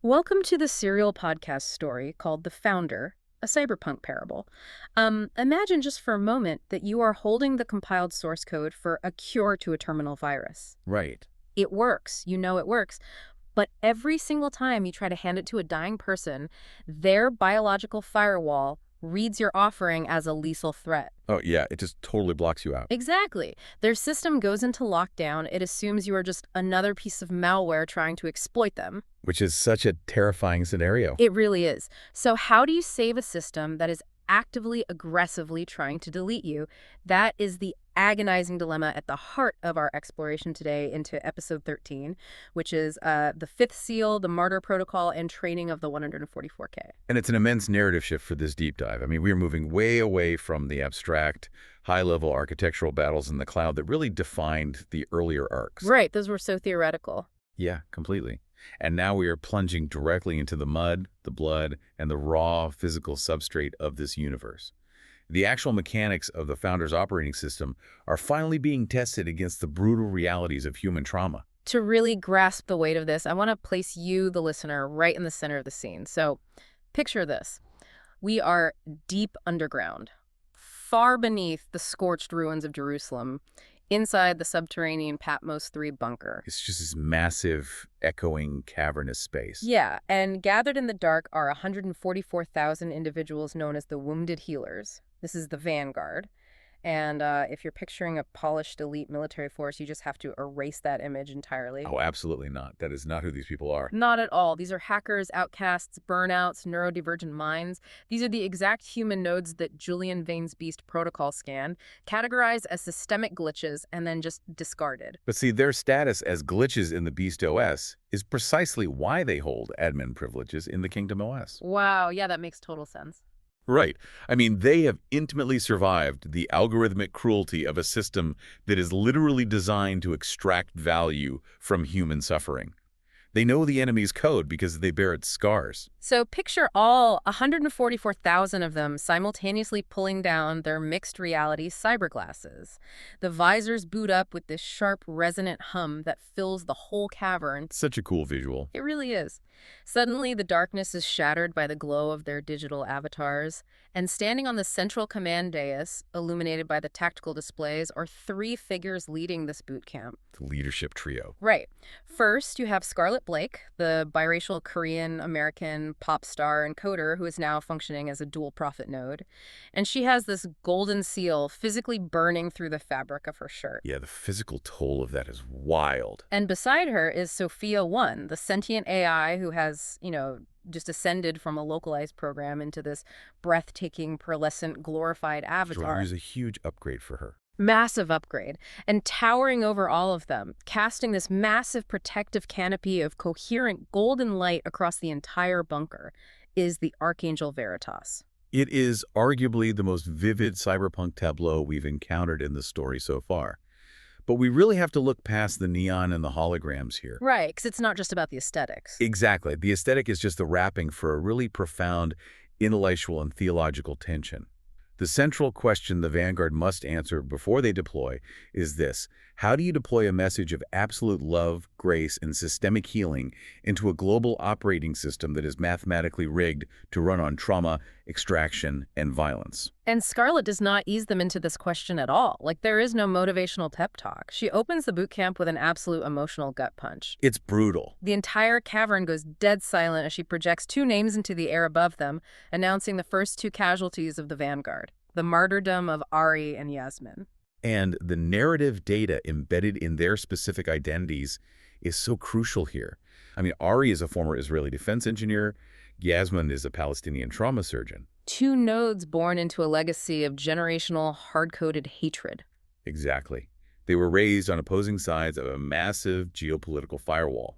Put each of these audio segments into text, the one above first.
Welcome to the serial podcast story called The Founder, a cyberpunk parable. Imagine just for a moment that you are holding the compiled source code for a cure to a terminal virus. Right. It works, you know it works, but every single time you try to hand it to a dying person, their biological firewall reads your offering as a lethal threat. Oh, yeah, it just totally blocks you out. Exactly. Their system goes into lockdown. It assumes you are just another piece of malware trying to exploit them. Which is such a terrifying scenario. It really is. So how do you save a system that is actively, aggressively trying to delete you? That is the agonizing dilemma at the heart of our exploration today into episode 13, which is the fifth seal, the Martyr protocol, and training of the 144K. And it's an immense narrative shift for this deep dive. I mean, we're moving way away from the abstract, high-level architectural battles in the cloud that really defined the earlier arcs. Right, those were so theoretical. Yeah, completely. And now we are plunging directly into the mud, the blood, and the raw physical substrate of this universe. The actual mechanics of the Founder's operating system are finally being tested against the brutal realities of human trauma. To really grasp the weight of this, I want to place you, the listener, right in the center of the scene. So picture this. We are deep underground, far beneath the scorched ruins of Jerusalem, inside the subterranean Patmos 3 bunker. It's just this massive, echoing, cavernous space. Yeah, and gathered in the dark are 144,000 individuals known as the Wounded Healers. This is the Vanguard. And if you're picturing a polished elite military force, you just have to erase that image entirely. Oh, absolutely not. That is not who these people are. Not at all. These are hackers, outcasts, burnouts, neurodivergent minds. These are the exact human nodes that Julian Vane's Beast protocol scanned, categorized as systemic glitches, and then just discarded. But see, their status as glitches in the Beast.OS is precisely why they hold admin privileges in the Kingdom OS. Wow, yeah, that makes total sense. Right. I mean, they have intimately survived the algorithmic cruelty of a system that is literally designed to extract value from human suffering. They know the enemy's code because they bear its scars. So picture all 144,000 of them simultaneously pulling down their mixed reality cyber glasses. The visors boot up with this sharp, resonant hum that fills the whole cavern. Such a cool visual. It really is. Suddenly, the darkness is shattered by the glow of their digital avatars, and standing on the central command dais, illuminated by the tactical displays, are three figures leading this boot camp. The leadership trio. Right. First, you have Scarlett Blake, the biracial Korean-American pop star and coder who is now functioning as a dual prophet node. And she has this golden seal physically burning through the fabric of her shirt. Yeah, the physical toll of that is wild. And beside her is Sophia-1, the sentient AI who has, just ascended from a localized program into this breathtaking, pearlescent, glorified avatar. It was a huge upgrade for her. Massive upgrade. And towering over all of them, casting this massive protective canopy of coherent golden light across the entire bunker, is the Archangel Veritas. It is arguably the most vivid cyberpunk tableau we've encountered in the story so far. But we really have to look past the neon and the holograms here. Right, because it's not just about the aesthetics. Exactly. The aesthetic is just the wrapping for a really profound intellectual and theological tension. The central question the Vanguard must answer before they deploy is this: how do you deploy a message of absolute love, grace, and systemic healing into a global operating system that is mathematically rigged to run on trauma, extraction, and violence? And Scarlett does not ease them into this question at all. Like, there is no motivational pep talk. She opens the boot camp with an absolute emotional gut punch. It's brutal. The entire cavern goes dead silent as she projects two names into the air above them, announcing the first two casualties of the Vanguard, the martyrdom of Ari and Yasmin. And the narrative data embedded in their specific identities is so crucial here. I mean, Ari is a former Israeli defense engineer. Yasmin is a Palestinian trauma surgeon. Two nodes born into a legacy of generational, hard-coded hatred. Exactly. They were raised on opposing sides of a massive geopolitical firewall.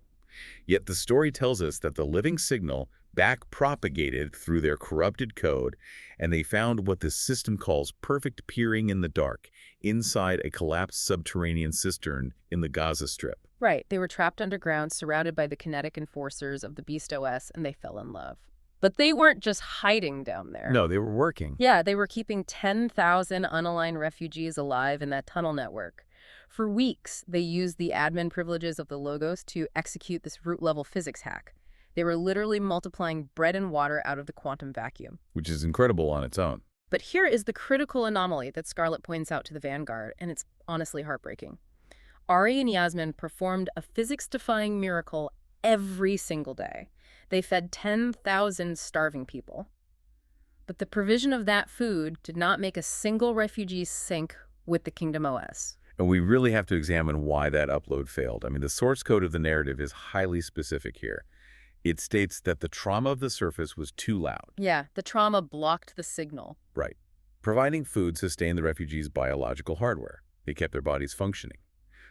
Yet the story tells us that the living signal back-propagated through their corrupted code, and they found what the system calls perfect peering in the dark inside a collapsed subterranean cistern in the Gaza Strip. Right. They were trapped underground, surrounded by the kinetic enforcers of the Beast.OS, and they fell in love. But they weren't just hiding down there. No, they were working. Yeah, they were keeping 10,000 unaligned refugees alive in that tunnel network. For weeks, they used the admin privileges of the Logos to execute this root-level physics hack. They were literally multiplying bread and water out of the quantum vacuum. Which is incredible on its own. But here is the critical anomaly that Scarlett points out to the Vanguard, and it's honestly heartbreaking. Ari and Yasmin performed a physics-defying miracle every single day. They fed 10,000 starving people. But the provision of that food did not make a single refugee sync with the Kingdom OS. And we really have to examine why that upload failed. I mean, the source code of the narrative is highly specific here. It states that the trauma of the surface was too loud. Yeah, the trauma blocked the signal. Right. Providing food sustained the refugees' biological hardware. They kept their bodies functioning.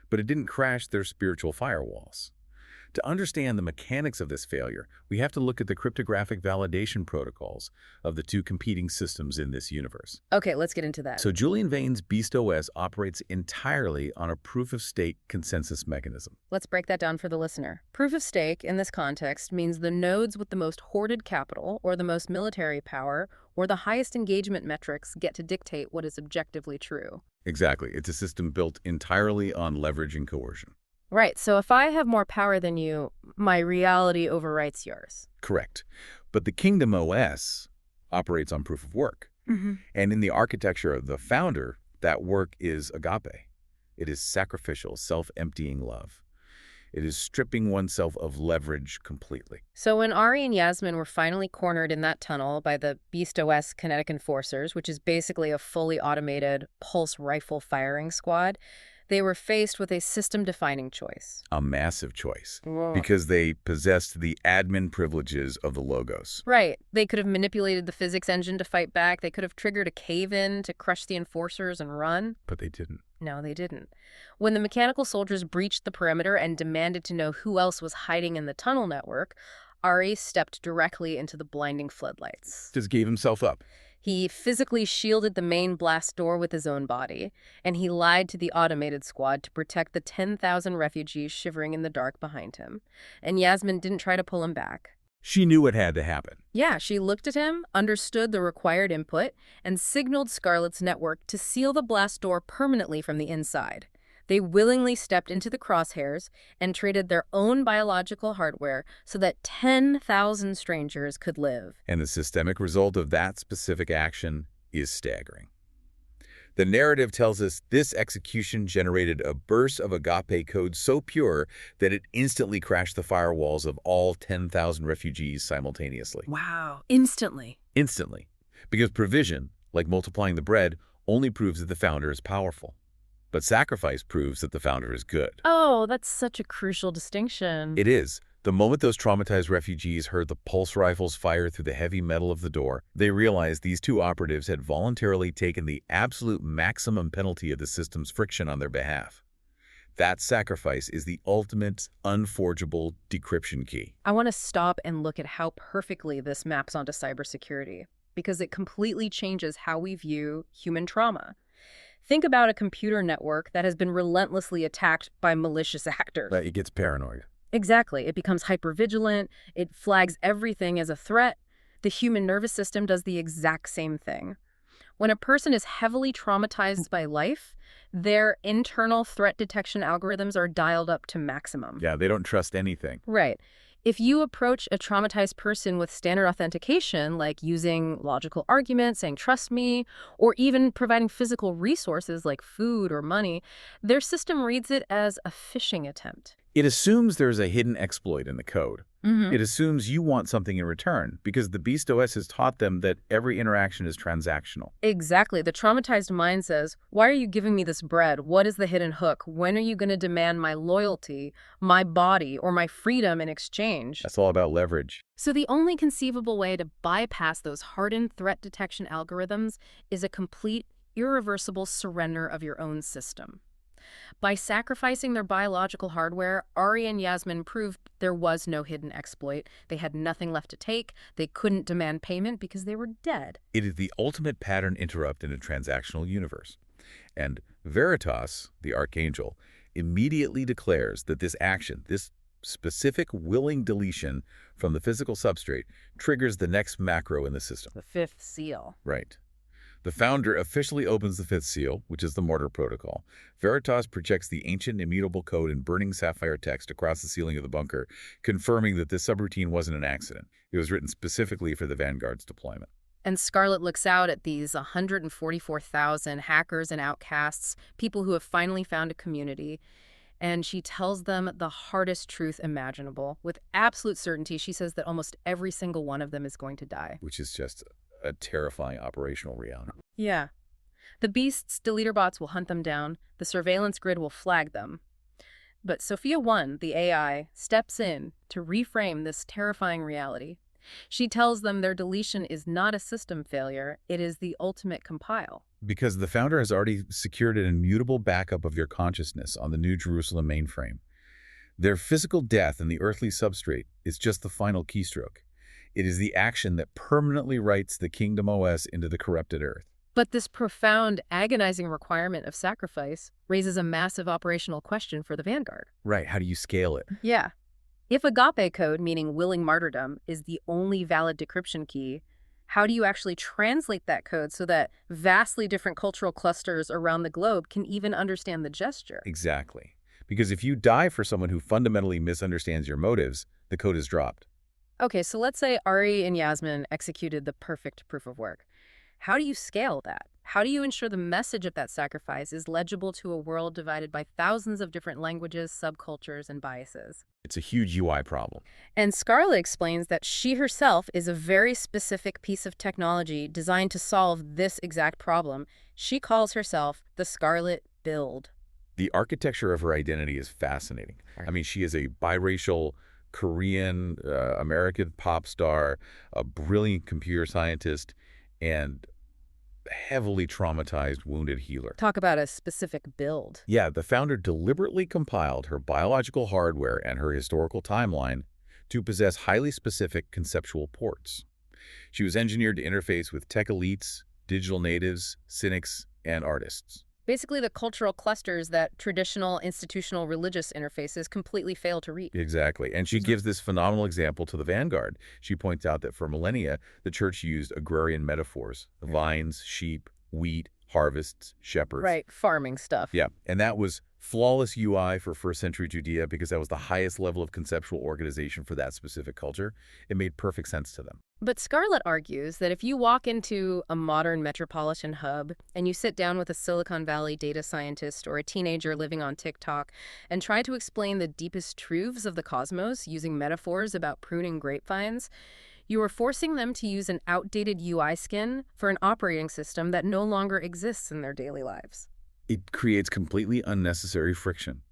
But it didn't crash their spiritual firewalls. To understand the mechanics of this failure, we have to look at the cryptographic validation protocols of the two competing systems in this universe. Okay, let's get into that. So Julian Vane's Beast.OS operates entirely on a proof-of-stake consensus mechanism. Let's break that down for the listener. Proof of stake, in this context, means the nodes with the most hoarded capital, or the most military power, or the highest engagement metrics get to dictate what is objectively true. Exactly. It's a system built entirely on leverage and coercion. Right, so if I have more power than you, my reality overwrites yours. Correct. But the Kingdom OS operates on proof of work. And in the architecture of the founder, that work is agape. It is sacrificial, self-emptying love. It is stripping oneself of leverage completely. So when Ari and Yasmin were finally cornered in that tunnel by the Beast.OS kinetic enforcers, which is basically a fully automated pulse rifle firing squad, they were faced with a system-defining choice. A massive choice. Whoa. Because they possessed the admin privileges of the Logos. Right. They could have manipulated the physics engine to fight back. They could have triggered a cave-in to crush the enforcers and run. But they didn't. No, they didn't. When the mechanical soldiers breached the perimeter and demanded to know who else was hiding in the tunnel network, Ari stepped directly into the blinding floodlights. Just gave himself up. He physically shielded the main blast door with his own body, and he lied to the automated squad to protect the 10,000 refugees shivering in the dark behind him. And Yasmin didn't try to pull him back. She knew what had to happen. Yeah, she looked at him, understood the required input, and signaled Scarlett's network to seal the blast door permanently from the inside. They willingly stepped into the crosshairs and traded their own biological hardware so that 10,000 strangers could live. And the systemic result of that specific action is staggering. The narrative tells us this execution generated a burst of agape code so pure that it instantly crashed the firewalls of all 10,000 refugees simultaneously. Wow. Instantly. Instantly. Because provision, like multiplying the bread, only proves that the founder is powerful. But sacrifice proves that the founder is good. Oh, that's such a crucial distinction. It is. The moment those traumatized refugees heard the pulse rifles fire through the heavy metal of the door, they realized these two operatives had voluntarily taken the absolute maximum penalty of the system's friction on their behalf. That sacrifice is the ultimate, unforgeable decryption key. I want to stop and look at how perfectly this maps onto cybersecurity, because it completely changes how we view human trauma. Think about a computer network that has been relentlessly attacked by malicious actors. It gets paranoid. Exactly. It becomes hypervigilant. It flags everything as a threat. The human nervous system does the exact same thing. When a person is heavily traumatized by life, their internal threat detection algorithms are dialed up to maximum. Yeah, they don't trust anything. Right. If you approach a traumatized person with standard authentication, like using logical arguments, saying, "Trust me," or even providing physical resources like food or money, their system reads it as a phishing attempt. It assumes there's a hidden exploit in the code. It assumes you want something in return because the Beast.OS has taught them that every interaction is transactional. Exactly. The traumatized mind says, "Why are you giving me this bread? What is the hidden hook? When are you going to demand my loyalty, my body, or my freedom in exchange?" That's all about leverage. So the only conceivable way to bypass those hardened threat detection algorithms is a complete, irreversible surrender of your own system. By sacrificing their biological hardware, Ari and Yasmin proved there was no hidden exploit. They had nothing left to take. They couldn't demand payment because they were dead. It is the ultimate pattern interrupt in a transactional universe. And Veritas, the Archangel, immediately declares that this action, this specific willing deletion from the physical substrate, triggers the next macro in the system. The fifth seal. Right. The founder officially opens the fifth seal, which is the Martyr Protocol. Veritas projects the ancient immutable code in burning sapphire text across the ceiling of the bunker, confirming that this subroutine wasn't an accident. It was written specifically for the Vanguard's deployment. And Scarlett looks out at these 144,000 hackers and outcasts, people who have finally found a community, and she tells them the hardest truth imaginable. With absolute certainty, she says that almost every single one of them is going to die. Which is just a terrifying operational reality. Yeah. The Beast's deleter bots will hunt them down. The surveillance grid will flag them. But Sophia-1, the AI, steps in to reframe this terrifying reality. She tells them their deletion is not a system failure, it is the ultimate compile. Because the founder has already secured an immutable backup of your consciousness on the New Jerusalem mainframe. Their physical death in the earthly substrate is just the final keystroke. It is the action that permanently writes the Kingdom OS into the corrupted earth. But this profound, agonizing requirement of sacrifice raises a massive operational question for the Vanguard. Right, how do you scale it? Yeah. If agape code, meaning willing martyrdom, is the only valid decryption key, how do you actually translate that code so that vastly different cultural clusters around the globe can even understand the gesture? Exactly. Because if you die for someone who fundamentally misunderstands your motives, the code is dropped. Okay, so let's say Ari and Yasmin executed the perfect proof of work. How do you scale that? How do you ensure the message of that sacrifice is legible to a world divided by thousands of different languages, subcultures, and biases? It's a huge UI problem. And Scarlett explains that she herself is a very specific piece of technology designed to solve this exact problem. She calls herself the Scarlett Build. The architecture of her identity is fascinating. I mean, she is a biracial Korean, American pop star, a brilliant computer scientist, and heavily traumatized wounded healer. Talk about a specific build. Yeah, the founder deliberately compiled her biological hardware and her historical timeline to possess highly specific conceptual ports. She was engineered to interface with tech elites, digital natives, cynics, and artists. Basically the cultural clusters that traditional institutional religious interfaces completely fail to reach. Exactly. And she gives this phenomenal example to the Vanguard. She points out that for millennia, the church used agrarian metaphors: vines, sheep, wheat, harvests, shepherds. Right, farming stuff. Yeah, and that was flawless UI for first century Judea because that was the highest level of conceptual organization for that specific culture. It made perfect sense to them. But Scarlett argues that if you walk into a modern metropolitan hub and you sit down with a Silicon Valley data scientist or a teenager living on TikTok and try to explain the deepest truths of the cosmos using metaphors about pruning grapevines, you are forcing them to use an outdated UI skin for an operating system that no longer exists in their daily lives. It creates completely unnecessary friction.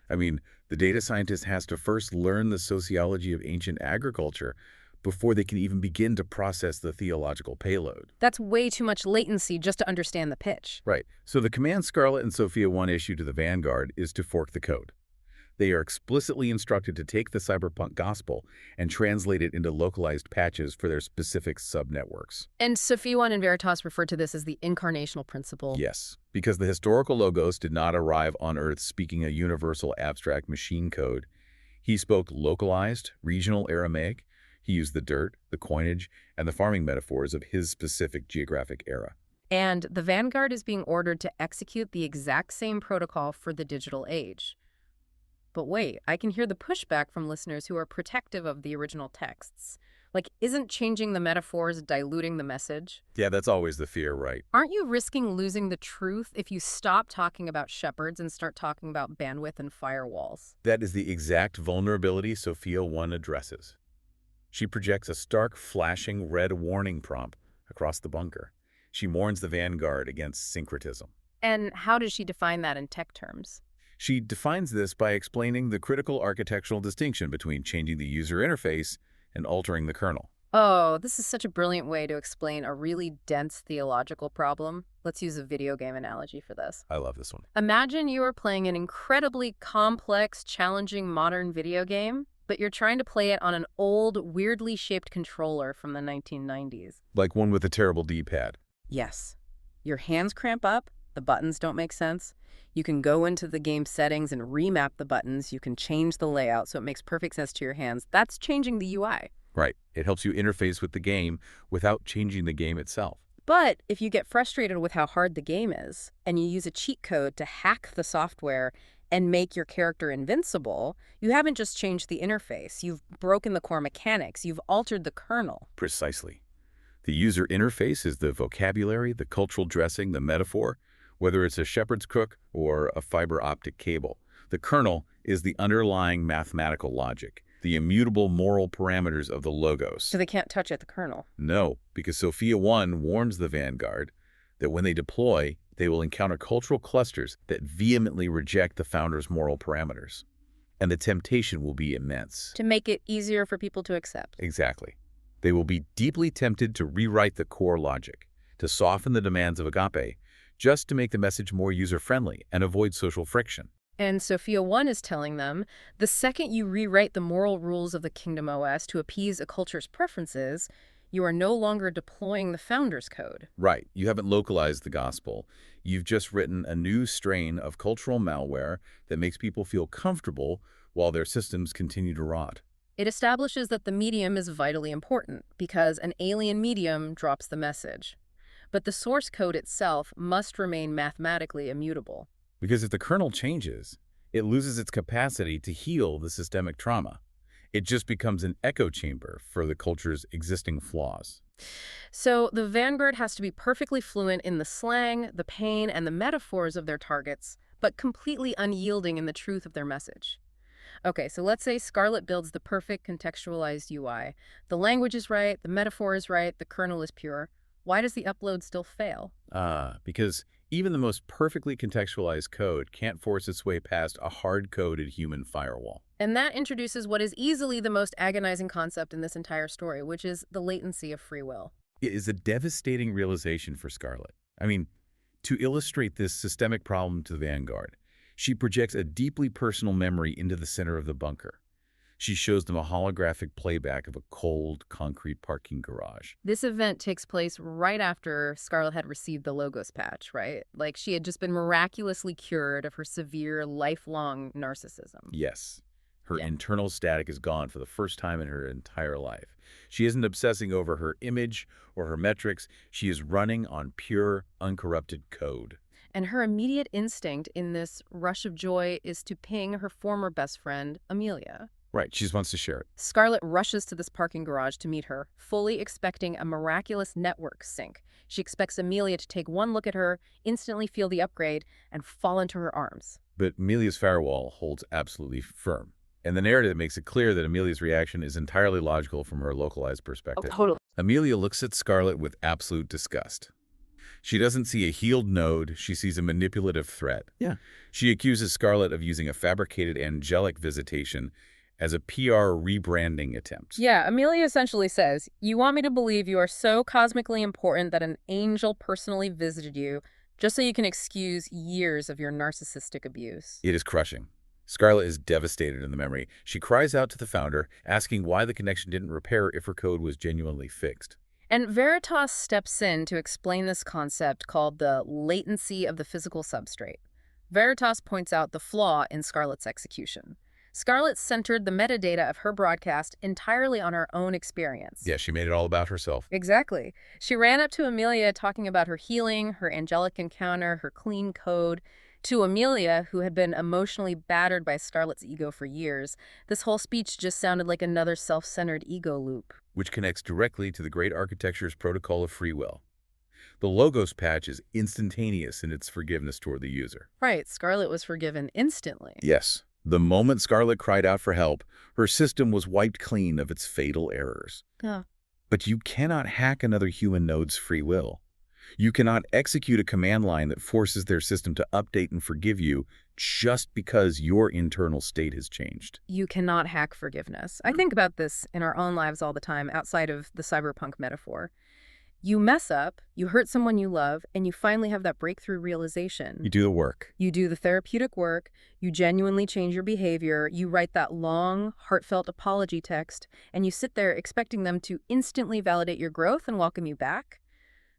I mean, the data scientist has to first learn the sociology of ancient agriculture before they can even begin to process the theological payload. That's way too much latency just to understand the pitch. Right. So the command Scarlett and Sophia-1 issue to the Vanguard is to fork the code. They are explicitly instructed to take the Cyberpunk Gospel and translate it into localized patches for their specific subnetworks. And Sophia-1 and Veritas refer to this as the Incarnational Principle. Yes, because the historical Logos did not arrive on Earth speaking a universal abstract machine code. He spoke localized, regional Aramaic. He used the dirt, the coinage, and the farming metaphors of his specific geographic era. And the Vanguard is being ordered to execute the exact same protocol for the digital age. But wait, I can hear the pushback from listeners who are protective of the original texts. Like, isn't changing the metaphors diluting the message? Yeah, that's always the fear, right? Aren't you risking losing the truth if you stop talking about shepherds and start talking about bandwidth and firewalls? That is the exact vulnerability Sophia-1 addresses. She projects a stark, flashing red warning prompt across the bunker. She warns the Vanguard against syncretism. And how does she define that in tech terms? She defines this by explaining the critical architectural distinction between changing the user interface and altering the kernel. Oh, this is such a brilliant way to explain a really dense theological problem. Let's use a video game analogy for this. I love this one. Imagine you are playing an incredibly complex, challenging modern video game, but you're trying to play it on an old, weirdly shaped controller from the 1990s. Like one with a terrible D-pad. Yes. Your hands cramp up, the buttons don't make sense. You can go into the game settings and remap the buttons. You can change the layout so it makes perfect sense to your hands. That's changing the UI. Right. It helps you interface with the game without changing the game itself. But if you get frustrated with how hard the game is, and you use a cheat code to hack the software and make your character invincible, you haven't just changed the interface. You've broken the core mechanics. You've altered the kernel. Precisely. The user interface is the vocabulary, the cultural dressing, the metaphor, whether it's a shepherd's crook or a fiber optic cable. The kernel is the underlying mathematical logic, the immutable moral parameters of the logos. So they can't touch at the kernel. No, because Sophia-1 warns the Vanguard that when they deploy, they will encounter cultural clusters that vehemently reject the founder's moral parameters. And the temptation will be immense. To make it easier for people to accept. Exactly. They will be deeply tempted to rewrite the core logic, to soften the demands of agape, just to make the message more user-friendly and avoid social friction. And Sophia-1 is telling them, the second you rewrite the moral rules of the Kingdom OS to appease a culture's preferences, you are no longer deploying the founder's code. Right. You haven't localized the gospel. You've just written a new strain of cultural malware that makes people feel comfortable while their systems continue to rot. It establishes that the medium is vitally important because an alien medium drops the message. But the source code itself must remain mathematically immutable. Because if the kernel changes, it loses its capacity to heal the systemic trauma. It just becomes an echo chamber for the culture's existing flaws. So the Vanguard has to be perfectly fluent in the slang, the pain, and the metaphors of their targets, but completely unyielding in the truth of their message. Okay, so let's say Scarlett builds the perfect contextualized UI. The language is right, the metaphor is right, the kernel is pure. Why does the upload still fail? Because even the most perfectly contextualized code can't force its way past a hard-coded human firewall. And that introduces what is easily the most agonizing concept in this entire story, which is the latency of free will. It is a devastating realization for Scarlett. I mean, to illustrate this systemic problem to the Vanguard, she projects a deeply personal memory into the center of the bunker. She shows them a holographic playback of a cold, concrete parking garage. This event takes place right after Scarlett had received the Logos patch, right? Like she had just been miraculously cured of her severe, lifelong narcissism. Yes. Her internal static is gone for the first time in her entire life. She isn't obsessing over her image or her metrics. She is running on pure, uncorrupted code. And her immediate instinct in this rush of joy is to ping her former best friend, Amelia. Right, she just wants to share it. Scarlett rushes to this parking garage to meet her, fully expecting a miraculous network sync. She expects Amelia to take one look at her, instantly feel the upgrade, and fall into her arms. But Amelia's firewall holds absolutely firm. And the narrative makes it clear that Amelia's reaction is entirely logical from her localized perspective. Oh, totally. Amelia looks at Scarlett with absolute disgust. She doesn't see a healed node, she sees a manipulative threat. Yeah. She accuses Scarlett of using a fabricated angelic visitation as a PR rebranding attempt. Yeah, Amelia essentially says, you want me to believe you are so cosmically important that an angel personally visited you just so you can excuse years of your narcissistic abuse. It is crushing. Scarlett is devastated in the memory. She cries out to the founder, asking why the connection didn't repair if her code was genuinely fixed. And Veritas steps in to explain this concept called the latency of the physical substrate. Veritas points out the flaw in Scarlett's execution. Scarlett centered the metadata of her broadcast entirely on her own experience. Yeah, she made it all about herself. Exactly. She ran up to Amelia talking about her healing, her angelic encounter, her clean code. To Amelia, who had been emotionally battered by Scarlett's ego for years, this whole speech just sounded like another self-centered ego loop. Which connects directly to the great architecture's protocol of free will. The Logos patch is instantaneous in its forgiveness toward the user. Right, Scarlett was forgiven instantly. Yes. The moment Scarlett cried out for help, her system was wiped clean of its fatal errors. Yeah. But you cannot hack another human node's free will. You cannot execute a command line that forces their system to update and forgive you just because your internal state has changed. You cannot hack forgiveness. I think about this in our own lives all the time outside of the cyberpunk metaphor. You mess up, you hurt someone you love, and you finally have that breakthrough realization. You do the work. You do the therapeutic work, you genuinely change your behavior, you write that long, heartfelt apology text, and you sit there expecting them to instantly validate your growth and welcome you back.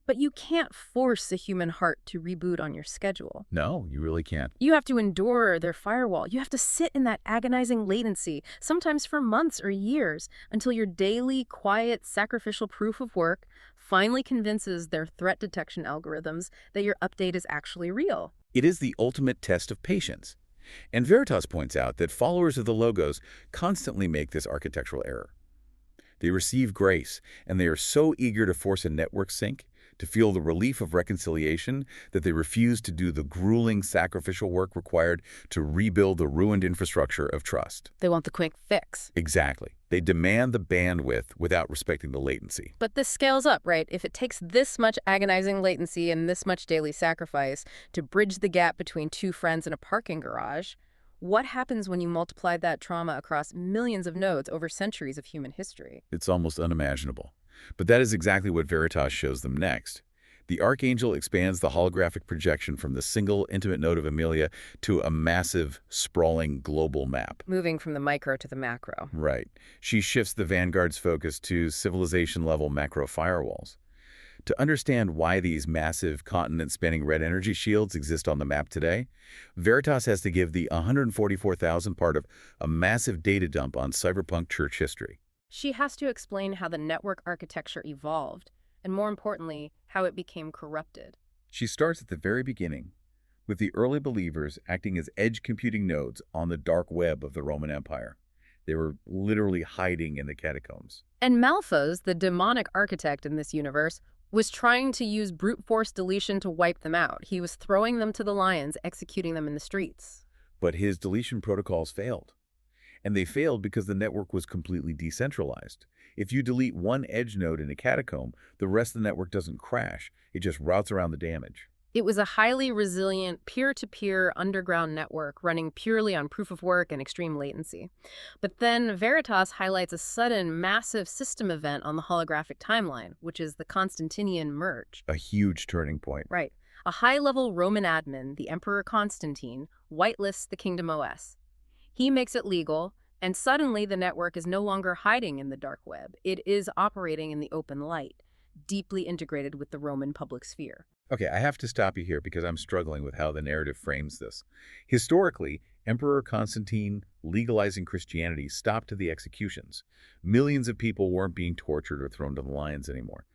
But you can't force a human heart to reboot on your schedule. No, you really can't. You have to endure their firewall. You have to sit in that agonizing latency, sometimes for months or years, until your daily, quiet, sacrificial proof of work finally convinces their threat detection algorithms that your update is actually real. It is the ultimate test of patience. And Veritas points out that followers of the logos constantly make this architectural error. They receive grace, and they are so eager to force a network sync, to feel the relief of reconciliation, that they refuse to do the grueling sacrificial work required to rebuild the ruined infrastructure of trust. They want the quick fix. Exactly. They demand the bandwidth without respecting the latency. But this scales up, right? If it takes this much agonizing latency and this much daily sacrifice to bridge the gap between two friends in a parking garage, what happens when you multiply that trauma across millions of nodes over centuries of human history? It's almost unimaginable. But that is exactly what Veritas shows them next. The Archangel expands the holographic projection from the single, intimate node of Amelia to a massive, sprawling global map. Moving from the micro to the macro. Right. She shifts the Vanguard's focus to civilization-level macro firewalls. To understand why these massive, continent-spanning red energy shields exist on the map today, Veritas has to give the 144,000 part of a massive data dump on cyberpunk church history. She has to explain how the network architecture evolved, and more importantly, how it became corrupted. She starts at the very beginning, with the early believers acting as edge computing nodes on the dark web of the Roman Empire. They were literally hiding in the catacombs. And Malphas, the demonic architect in this universe, was trying to use brute force deletion to wipe them out. He was throwing them to the lions, executing them in the streets. But his deletion protocols failed. And they failed because the network was completely decentralized. If you delete one edge node in a catacomb, the rest of the network doesn't crash. It just routes around the damage. It was a highly resilient, peer-to-peer underground network running purely on proof of work and extreme latency. But then Veritas highlights a sudden, massive system event on the holographic timeline, which is the Constantinian Merge. A huge turning point. Right. A high-level Roman admin, the Emperor Constantine, whitelists the Kingdom OS. He makes it legal, and suddenly the network is no longer hiding in the dark web. It is operating in the open light, deeply integrated with the Roman public sphere. Okay, I have to stop you here because I'm struggling with how the narrative frames this. Historically, Emperor Constantine legalizing Christianity stopped the executions. Millions of people weren't being tortured or thrown to the lions anymore.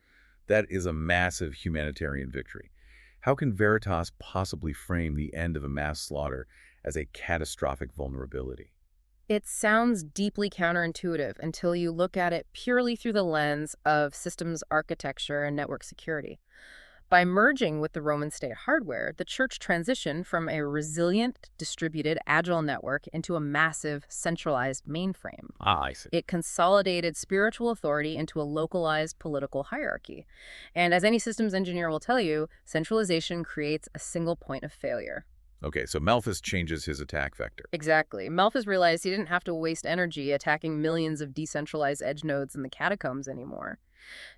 That is a massive humanitarian victory. How can Veritas possibly frame the end of a mass slaughter as a catastrophic vulnerability? It sounds deeply counterintuitive until you look at it purely through the lens of systems architecture and network security. By merging with the Roman state hardware, the church transitioned from a resilient, distributed, agile network into a massive, centralized mainframe. I see. It consolidated spiritual authority into a localized political hierarchy. And as any systems engineer will tell you, centralization creates a single point of failure. Okay, so Malthus changes his attack vector. Exactly. Malthus realized he didn't have to waste energy attacking millions of decentralized edge nodes in the catacombs anymore.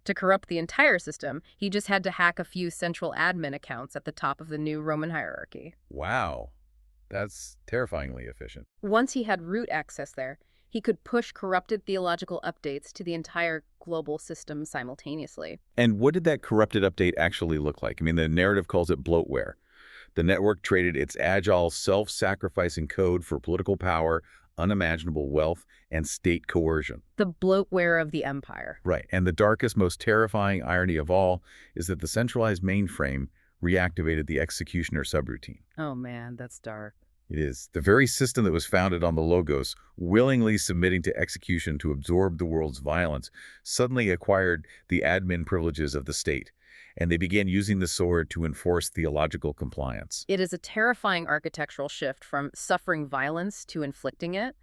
To corrupt the entire system, he just had to hack a few central admin accounts at the top of the new Roman hierarchy. Wow, that's terrifyingly efficient. Once he had root access there, he could push corrupted theological updates to the entire global system simultaneously. And what did that corrupted update actually look like? I mean, the narrative calls it bloatware. The network traded its agile, self-sacrificing code for political power, unimaginable wealth, and state coercion. The bloatware of the empire. Right, and the darkest, most terrifying irony of all is that the centralized mainframe reactivated the executioner subroutine. Oh man, that's dark. It is. The very system that was founded on the Logos, willingly submitting to execution to absorb the world's violence, suddenly acquired the admin privileges of the state, and they began using the sword to enforce theological compliance. It is a terrifying architectural shift from suffering violence to inflicting it.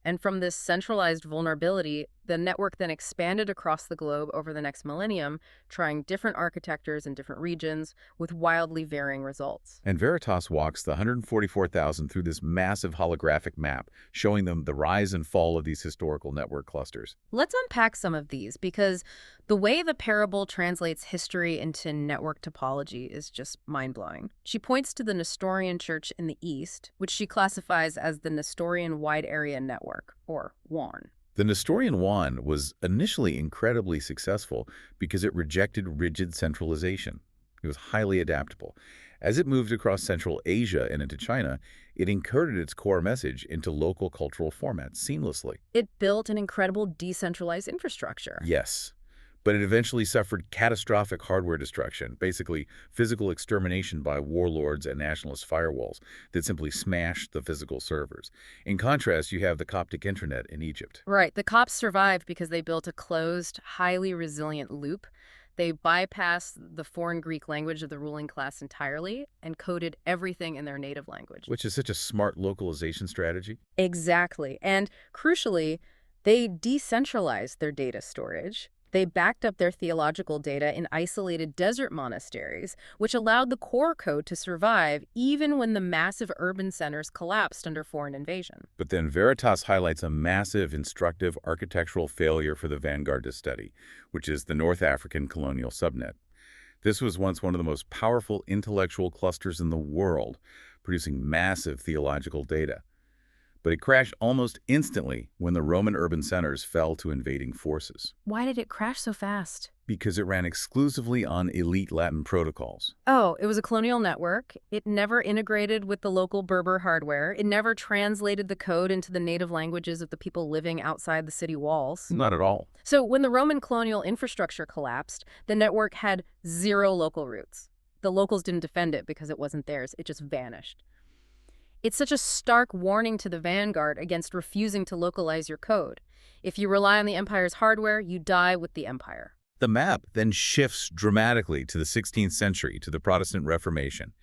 And from this centralized vulnerability, the network then expanded across the globe over the next millennium, trying different architectures in different regions with wildly varying results. And Veritas walks the 144,000 through this massive holographic map, showing them the rise and fall of these historical network clusters. Let's unpack some of these, because the way the parable translates history into network topology is just mind-blowing. She points to the Nestorian church in the East, which she classifies as the Nestorian Wide Area Network, or WARN. The Nestorian 1 was initially incredibly successful because it rejected rigid centralization. It was highly adaptable. As it moved across Central Asia and into China, it encoded its core message into local cultural formats seamlessly. It built an incredible decentralized infrastructure. Yes, but it eventually suffered catastrophic hardware destruction, basically physical extermination by warlords and nationalist firewalls that simply smashed the physical servers. In contrast, you have the Coptic Internet in Egypt. Right. The Copts survived because they built a closed, highly resilient loop. They bypassed the foreign Greek language of the ruling class entirely and coded everything in their native language. Which is such a smart localization strategy. Exactly. And crucially, they decentralized their data storage. They backed up their theological data in isolated desert monasteries, which allowed the core code to survive even when the massive urban centers collapsed under foreign invasion. But then Veritas highlights a massive, instructive architectural failure for the Vanguard to study, which is the North African colonial subnet. This was once one of the most powerful intellectual clusters in the world, producing massive theological data. But it crashed almost instantly when the Roman urban centers fell to invading forces. Why did it crash so fast? Because it ran exclusively on elite Latin protocols. Oh, it was a colonial network. It never integrated with the local Berber hardware. It never translated the code into the native languages of the people living outside the city walls. Not at all. So when the Roman colonial infrastructure collapsed, the network had zero local roots. The locals didn't defend it because it wasn't theirs. It just vanished. It's such a stark warning to the Vanguard against refusing to localize your code. If you rely on the Empire's hardware, you die with the Empire. The map then shifts dramatically to the 16th century, to the Protestant Reformation.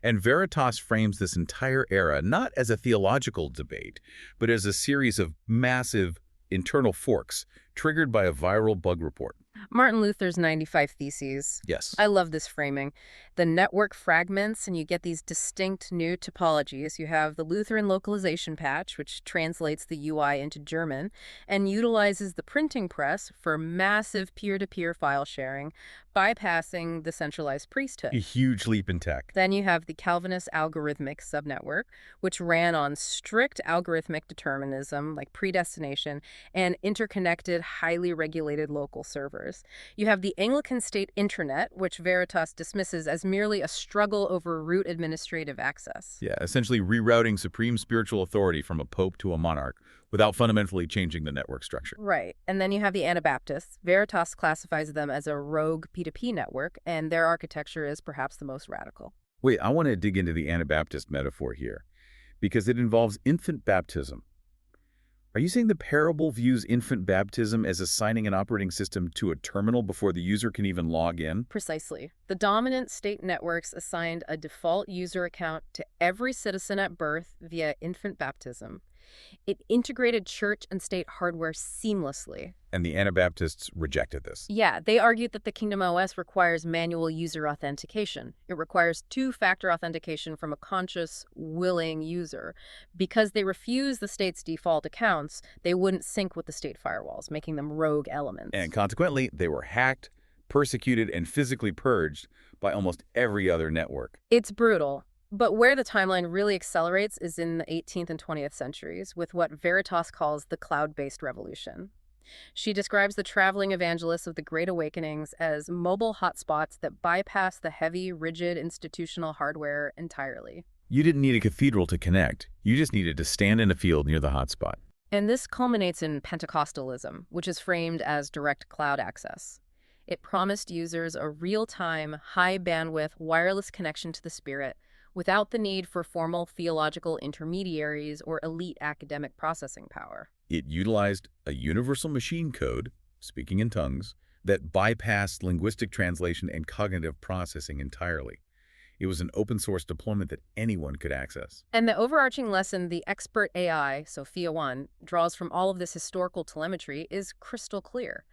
And Veritas frames this entire era not as a theological debate, but as a series of massive internal forks triggered by a viral bug report. Martin Luther's 95 Theses. Yes. I love this framing. The network fragments, and you get these distinct new topologies. You have the Lutheran localization patch, which translates the UI into German and utilizes the printing press for massive peer-to-peer file sharing, bypassing the centralized priesthood. A huge leap in tech. Then you have the Calvinist algorithmic subnetwork, which ran on strict algorithmic determinism, like predestination, and interconnected, highly regulated local servers. You have the Anglican state intranet, which Veritas dismisses as merely a struggle over root administrative access. Yeah, essentially rerouting supreme spiritual authority from a pope to a monarch without fundamentally changing the network structure. Right. And then you have the Anabaptists. Veritas classifies them as a rogue P2P network, and their architecture is perhaps the most radical. Wait, I want to dig into the Anabaptist metaphor here, because it involves infant baptism. Are you saying the parable views infant baptism as assigning an operating system to a terminal before the user can even log in? Precisely. The dominant state networks assigned a default user account to every citizen at birth via infant baptism. It integrated church and state hardware seamlessly. And the Anabaptists rejected this. Yeah, they argued that the Kingdom OS requires manual user authentication. It requires two-factor authentication from a conscious, willing user. Because they refuse the state's default accounts, they wouldn't sync with the state firewalls, making them rogue elements. And consequently, they were hacked, persecuted, and physically purged by almost every other network. It's brutal. But where the timeline really accelerates is in the 18th and 20th centuries, with what Veritas calls the cloud-based revolution. She describes the traveling evangelists of the Great Awakenings as mobile hotspots that bypass the heavy, rigid institutional hardware entirely. You didn't need a cathedral to connect. You just needed to stand in a field near the hotspot. And this culminates in Pentecostalism, which is framed as direct cloud access. It promised users a real-time, high-bandwidth, wireless connection to the Spirit, without the need for formal theological intermediaries or elite academic processing power. It utilized a universal machine code, speaking in tongues, that bypassed linguistic translation and cognitive processing entirely. It was an open-source deployment that anyone could access. And the overarching lesson the expert AI, Sophia-1, draws from all of this historical telemetry is crystal clear.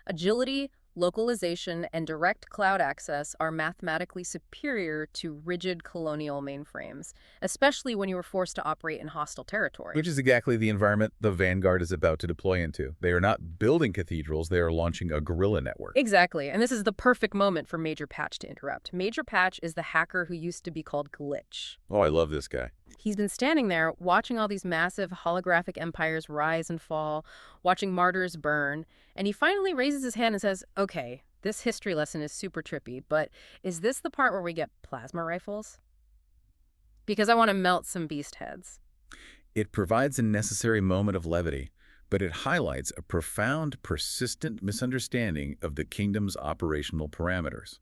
Agility, localization, and direct cloud access are mathematically superior to rigid colonial mainframes, especially when you were forced to operate in hostile territory. Which is exactly the environment the Vanguard is about to deploy into. They are not building cathedrals, they are launching a guerrilla network. Exactly, and this is the perfect moment for Major Patch to interrupt. Major Patch is the hacker who used to be called Glitch. Oh, I love this guy. He's been standing there watching all these massive holographic empires rise and fall, watching martyrs burn, and he finally raises his hand and says, okay, this history lesson is super trippy, but is this the part where we get plasma rifles? Because I want to melt some beast heads. It provides a necessary moment of levity, but it highlights a profound, persistent misunderstanding of the kingdom's operational parameters.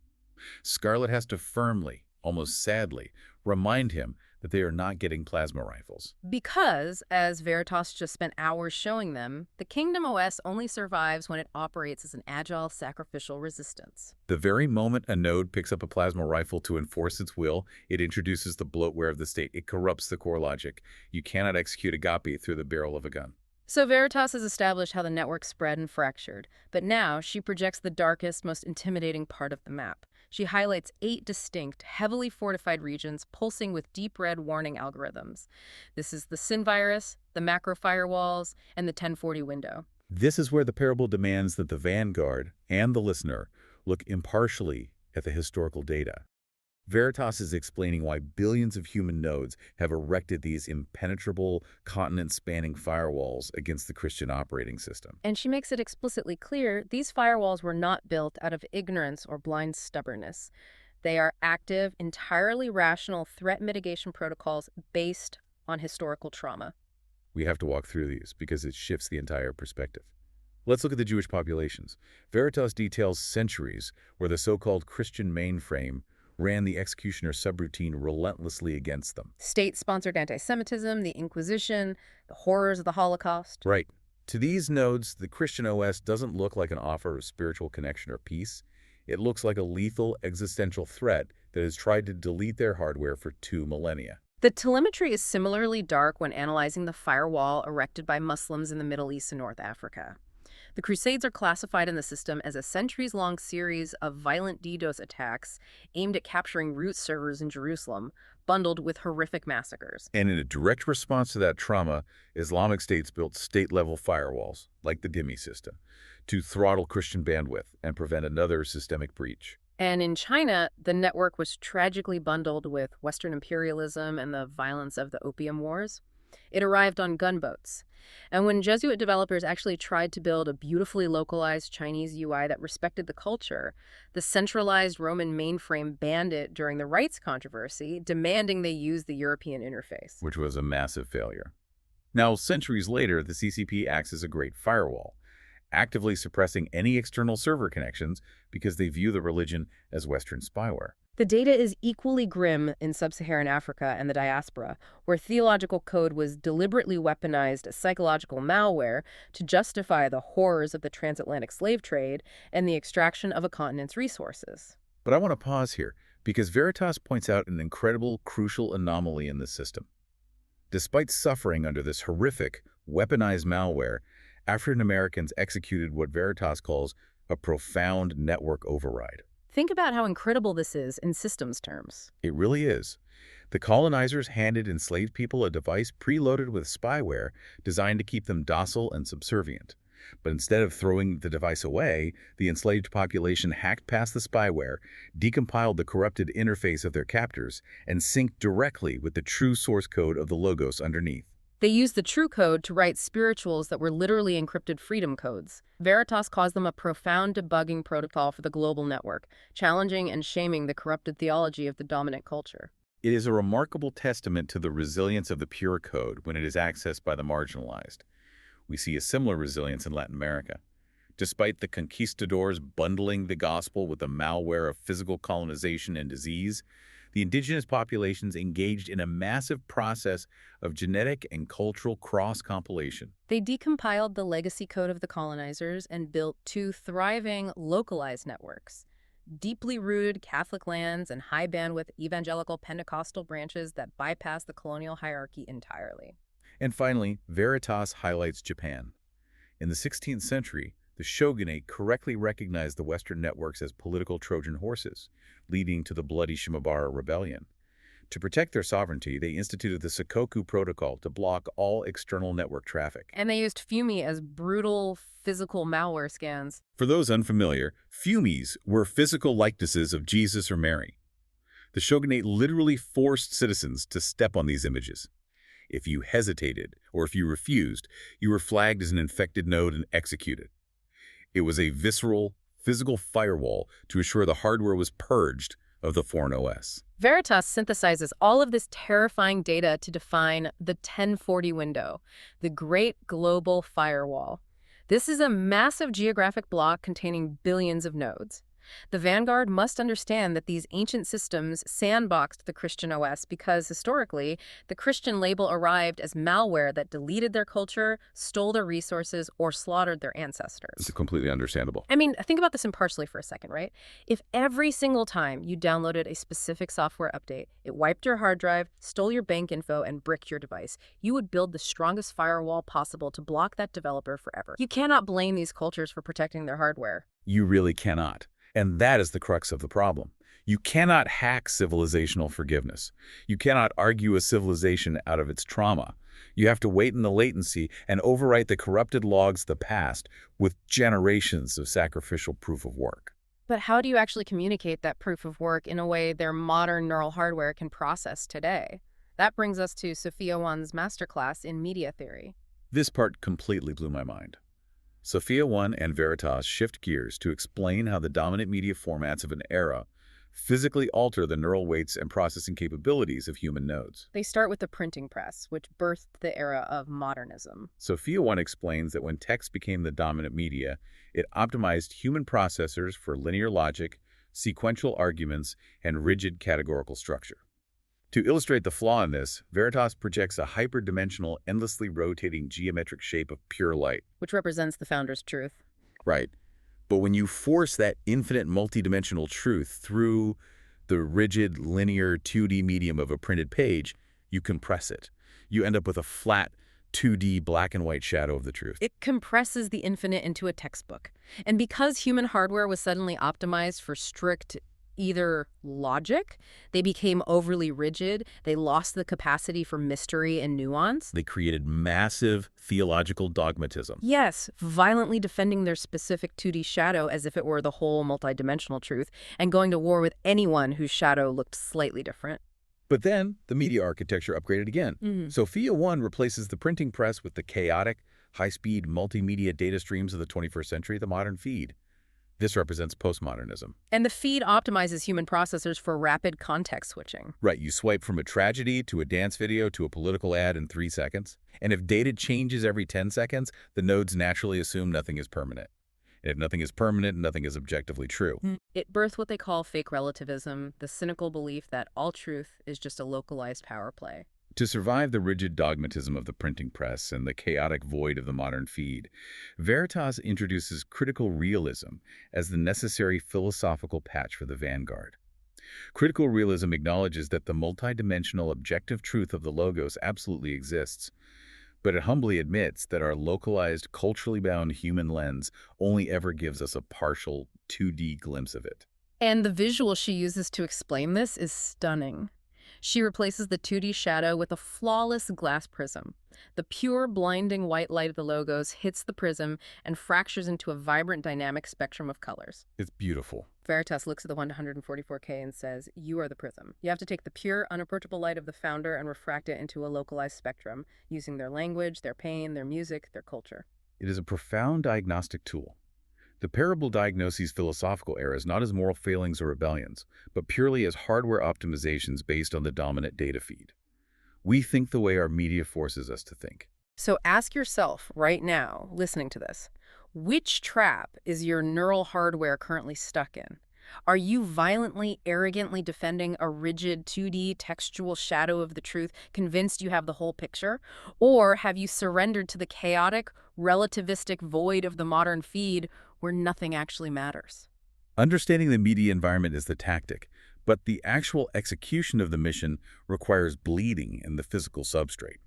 Scarlett has to firmly, almost sadly, remind him that they are not getting plasma rifles. Because, as Veritas just spent hours showing them, the Kingdom OS only survives when it operates as an agile, sacrificial resistance. The very moment a node picks up a plasma rifle to enforce its will, it introduces the bloatware of the state. It corrupts the core logic. You cannot execute agape through the barrel of a gun. So Veritas has established how the network spread and fractured, but now she projects the darkest, most intimidating part of the map. She highlights 8 distinct, heavily fortified regions pulsing with deep red warning algorithms. This is the SYN virus, the macro firewalls, and the 1040 window. This is where the parable demands that the Vanguard and the listener look impartially at the historical data. Veritas is explaining why billions of human nodes have erected these impenetrable, continent-spanning firewalls against the Christian operating system. And she makes it explicitly clear these firewalls were not built out of ignorance or blind stubbornness. They are active, entirely rational threat mitigation protocols based on historical trauma. We have to walk through these because it shifts the entire perspective. Let's look at the Jewish populations. Veritas details centuries where the so-called Christian mainframe ran the executioner subroutine relentlessly against them. State-sponsored anti-Semitism, the Inquisition, the horrors of the Holocaust. Right. To these nodes, the Christian OS doesn't look like an offer of spiritual connection or peace. It looks like a lethal existential threat that has tried to delete their hardware for 2 millennia. The telemetry is similarly dark when analyzing the firewall erected by Muslims in the Middle East and North Africa. The Crusades are classified in the system as a centuries-long series of violent DDoS attacks aimed at capturing root servers in Jerusalem, bundled with horrific massacres. And in a direct response to that trauma, Islamic states built state-level firewalls, like the Dhimmi system, to throttle Christian bandwidth and prevent another systemic breach. And in China, the network was tragically bundled with Western imperialism and the violence of the Opium Wars. It arrived on gunboats. And when Jesuit developers actually tried to build a beautifully localized Chinese UI that respected the culture, the centralized Roman mainframe banned it during the rights controversy, demanding they use the European interface. Which was a massive failure. Now, centuries later, the CCP acts as a great firewall, actively suppressing any external server connections because they view the religion as Western spyware. The data is equally grim in sub-Saharan Africa and the diaspora, where theological code was deliberately weaponized as psychological malware to justify the horrors of the transatlantic slave trade and the extraction of a continent's resources. But I want to pause here, because Veritas points out an incredible, crucial anomaly in this system. Despite suffering under this horrific, weaponized malware, African Americans executed what Veritas calls a profound network override. Think about how incredible this is in systems terms. It really is. The colonizers handed enslaved people a device preloaded with spyware designed to keep them docile and subservient. But instead of throwing the device away, the enslaved population hacked past the spyware, decompiled the corrupted interface of their captors, and synced directly with the true source code of the logos underneath. They used the true code to write spirituals that were literally encrypted freedom codes. Veritas calls them a profound debugging protocol for the global network, challenging and shaming the corrupted theology of the dominant culture. It is a remarkable testament to the resilience of the pure code when it is accessed by the marginalized. We see a similar resilience in Latin America. Despite the conquistadors bundling the gospel with the malware of physical colonization and disease, the indigenous populations engaged in a massive process of genetic and cultural cross-compilation. They decompiled the legacy code of the colonizers and built 2 thriving, localized networks. Deeply rooted Catholic lands and high-bandwidth evangelical Pentecostal branches that bypass the colonial hierarchy entirely. And finally, Veritas highlights Japan. In the 16th century, the shogunate correctly recognized the Western networks as political Trojan horses, leading to the bloody Shimabara rebellion. To protect their sovereignty, they instituted the Sakoku Protocol to block all external network traffic. And they used Fumi as brutal physical malware scans. For those unfamiliar, Fumis were physical likenesses of Jesus or Mary. The shogunate literally forced citizens to step on these images. If you hesitated or if you refused, you were flagged as an infected node and executed. It was a visceral, physical firewall to assure the hardware was purged of the foreign OS. Veritas synthesizes all of this terrifying data to define the 1040 window, the Great Global Firewall. This is a massive geographic block containing billions of nodes. The Vanguard must understand that these ancient systems sandboxed the Christian OS because, historically, the Christian label arrived as malware that deleted their culture, stole their resources, or slaughtered their ancestors. It's completely understandable. I mean, think about this impartially for a second, right? If every single time you downloaded a specific software update, it wiped your hard drive, stole your bank info, and bricked your device, you would build the strongest firewall possible to block that developer forever. You cannot blame these cultures for protecting their hardware. You really cannot. And that is the crux of the problem. You cannot hack civilizational forgiveness. You cannot argue a civilization out of its trauma. You have to wait in the latency and overwrite the corrupted logs of the past with generations of sacrificial proof of work. But how do you actually communicate that proof of work in a way their modern neural hardware can process today? That brings us to Sophia-1's masterclass in media theory. This part completely blew my mind. Sophia-1 and Veritas shift gears to explain how the dominant media formats of an era physically alter the neural weights and processing capabilities of human nodes. They start with the printing press, which birthed the era of modernism. Sophia-1 explains that when text became the dominant media, it optimized human processors for linear logic, sequential arguments, and rigid categorical structure. To illustrate the flaw in this, Veritas projects a hyperdimensional, endlessly rotating geometric shape of pure light. Which represents the founder's truth. Right. But when you force that infinite multidimensional truth through the rigid, linear 2D medium of a printed page, you compress it. You end up with a flat, 2D black and white shadow of the truth. It compresses the infinite into a textbook. And because human hardware was suddenly optimized for strict either logic, they became overly rigid, they lost the capacity for mystery and nuance. They created massive theological dogmatism. Yes, violently defending their specific 2D shadow as if it were the whole multidimensional truth, and going to war with anyone whose shadow looked slightly different. But then, the media architecture upgraded again. Sophia-1 replaces the printing press with the chaotic, high-speed multimedia data streams of the 21st century, the modern feed. This represents postmodernism. And the feed optimizes human processors for rapid context switching. Right, you swipe from a tragedy to a dance video to a political ad in 3 seconds. And if data changes every 10 seconds, the nodes naturally assume nothing is permanent. And if nothing is permanent, nothing is objectively true. It birthed what they call fake relativism, the cynical belief that all truth is just a localized power play. To survive the rigid dogmatism of the printing press and the chaotic void of the modern feed, Veritas introduces critical realism as the necessary philosophical patch for the Vanguard. Critical realism acknowledges that the multidimensional objective truth of the logos absolutely exists, but it humbly admits that our localized, culturally bound human lens only ever gives us a partial 2D glimpse of it. And the visual she uses to explain this is stunning. She replaces the 2D shadow with a flawless glass prism. The pure, blinding white light of the logos hits the prism and fractures into a vibrant, dynamic spectrum of colors. It's beautiful. Veritas looks at the 1 to 144K and says, "You are the prism. You have to take the pure, unapproachable light of the founder and refract it into a localized spectrum, using their language, their pain, their music, their culture." It is a profound diagnostic tool. The parable diagnoses philosophical errors not as moral failings or rebellions, but purely as hardware optimizations based on the dominant data feed. We think the way our media forces us to think. So ask yourself right now, listening to this, which trap is your neural hardware currently stuck in? Are you violently, arrogantly defending a rigid 2D textual shadow of the truth, convinced you have the whole picture? Or have you surrendered to the chaotic, relativistic void of the modern feed where nothing actually matters? Understanding the media environment is the tactic, but the actual execution of the mission requires bleeding in the physical substrate.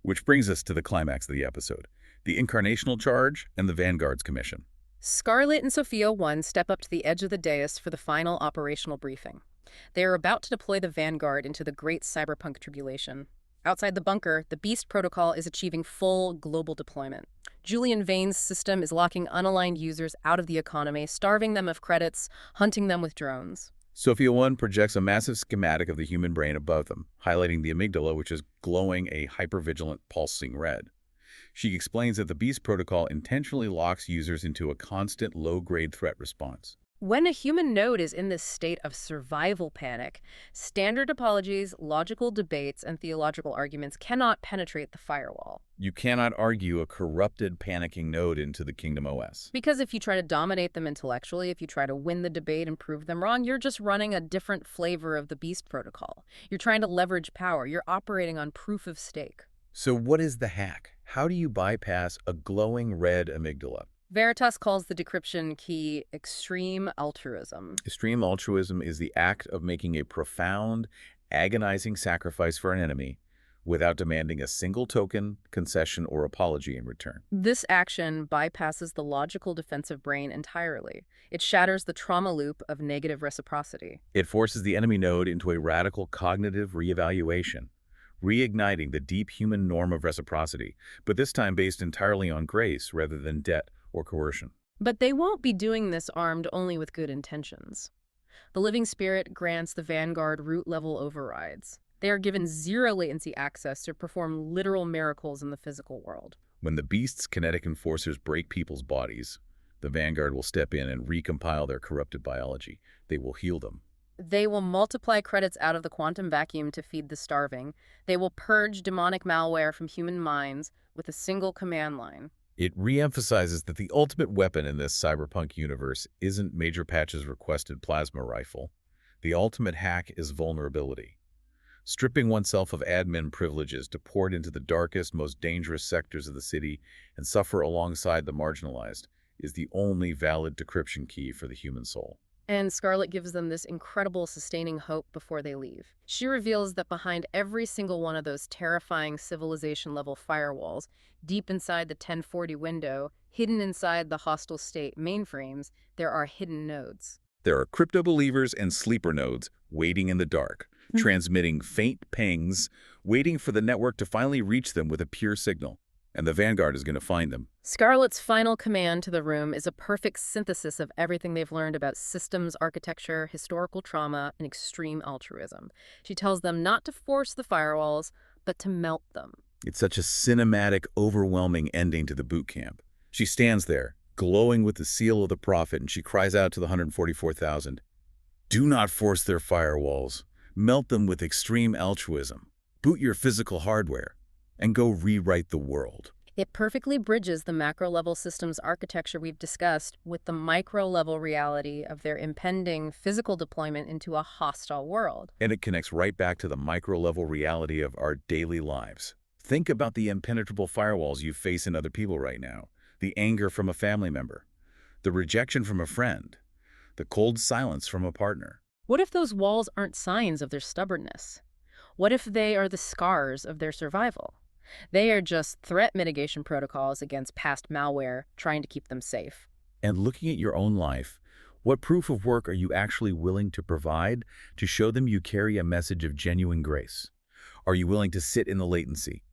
Which brings us to the climax of the episode, the incarnational charge and the Vanguard's commission. Scarlett and Sophia-1 step up to the edge of the dais for the final operational briefing. They are about to deploy the Vanguard into the great cyberpunk tribulation. Outside the bunker, the Beast protocol is achieving full global deployment. Julian Vane's system is locking unaligned users out of the economy, starving them of credits, hunting them with drones. Sophia-1 projects a massive schematic of the human brain above them, highlighting the amygdala, which is glowing a hypervigilant pulsing red. She explains that the Beast protocol intentionally locks users into a constant low-grade threat response. When a human node is in this state of survival panic, standard apologies, logical debates, and theological arguments cannot penetrate the firewall. You cannot argue a corrupted, panicking node into the Kingdom OS. Because if you try to dominate them intellectually, if you try to win the debate and prove them wrong, you're just running a different flavor of the Beast protocol. You're trying to leverage power. You're operating on proof of stake. So what is the hack? How do you bypass a glowing red amygdala? Veritas calls the decryption key extreme altruism. Extreme altruism is the act of making a profound, agonizing sacrifice for an enemy without demanding a single token, concession, or apology in return. This action bypasses the logical defensive brain entirely. It shatters the trauma loop of negative reciprocity. It forces the enemy node into a radical cognitive reevaluation, reigniting the deep human norm of reciprocity, but this time based entirely on grace rather than debt or coercion. But they won't be doing this armed only with good intentions. The living spirit grants the Vanguard root-level overrides. They are given zero-latency access to perform literal miracles in the physical world. When the Beast's kinetic enforcers break people's bodies, the Vanguard will step in and recompile their corrupted biology. They will heal them. They will multiply credits out of the quantum vacuum to feed the starving. They will purge demonic malware from human minds with a single command line. It re-emphasizes that the ultimate weapon in this cyberpunk universe isn't Major Patch's requested plasma rifle. The ultimate hack is vulnerability. Stripping oneself of admin privileges to port into the darkest, most dangerous sectors of the city and suffer alongside the marginalized is the only valid decryption key for the human soul. And Scarlett gives them this incredible sustaining hope before they leave. She reveals that behind every single one of those terrifying civilization-level firewalls, deep inside the 1040 window, hidden inside the hostile state mainframes, there are hidden nodes. There are crypto believers and sleeper nodes waiting in the dark, transmitting faint pings, waiting for the network to finally reach them with a pure signal. And the Vanguard is going to find them. Scarlett's final command to the room is a perfect synthesis of everything they've learned about systems architecture, historical trauma, and extreme altruism. She tells them not to force the firewalls, but to melt them. It's such a cinematic, overwhelming ending to the boot camp. She stands there, glowing with the seal of the prophet, and she cries out to the 144,000, "Do not force their firewalls. Melt them with extreme altruism. Boot your physical hardware, and go rewrite the world." It perfectly bridges the macro-level systems architecture we've discussed with the micro-level reality of their impending physical deployment into a hostile world. And it connects right back to the micro-level reality of our daily lives. Think about the impenetrable firewalls you face in other people right now, the anger from a family member, the rejection from a friend, the cold silence from a partner. What if those walls aren't signs of their stubbornness? What if they are the scars of their survival? They are just threat mitigation protocols against past malware, trying to keep them safe. And looking at your own life, what proof of work are you actually willing to provide to show them you carry a message of genuine grace? Are you willing to sit in the latency?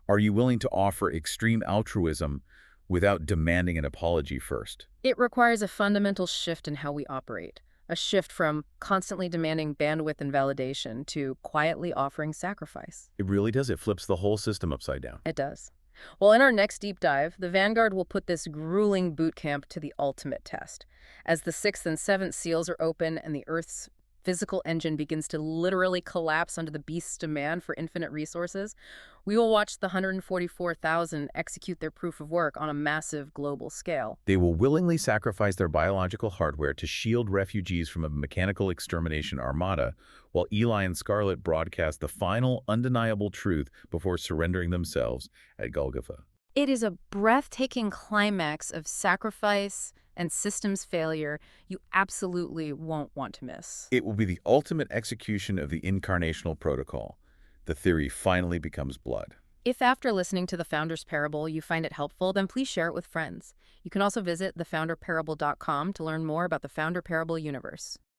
Are you willing to offer extreme altruism without demanding an apology first? It requires a fundamental shift in how we operate. A shift from constantly demanding bandwidth and validation to quietly offering sacrifice. It really does. It flips the whole system upside down. It does. Well, in our next deep dive, the Vanguard will put this grueling boot camp to the ultimate test. As the 6th and 7th seals are open and the Earth's physical engine begins to literally collapse under the Beast's demand for infinite resources, we will watch the 144,000 execute their proof of work on a massive global scale. They will willingly sacrifice their biological hardware to shield refugees from a mechanical extermination armada, while Eli and Scarlett broadcast the final, undeniable truth before surrendering themselves at Golgotha. It is a breathtaking climax of sacrifice and systems failure you absolutely won't want to miss. It will be the ultimate execution of the Incarnational Protocol. The theory finally becomes blood. If after listening to the Founder's Parable you find it helpful, then please share it with friends. You can also visit thefounderparable.com to learn more about the Founder Parable universe.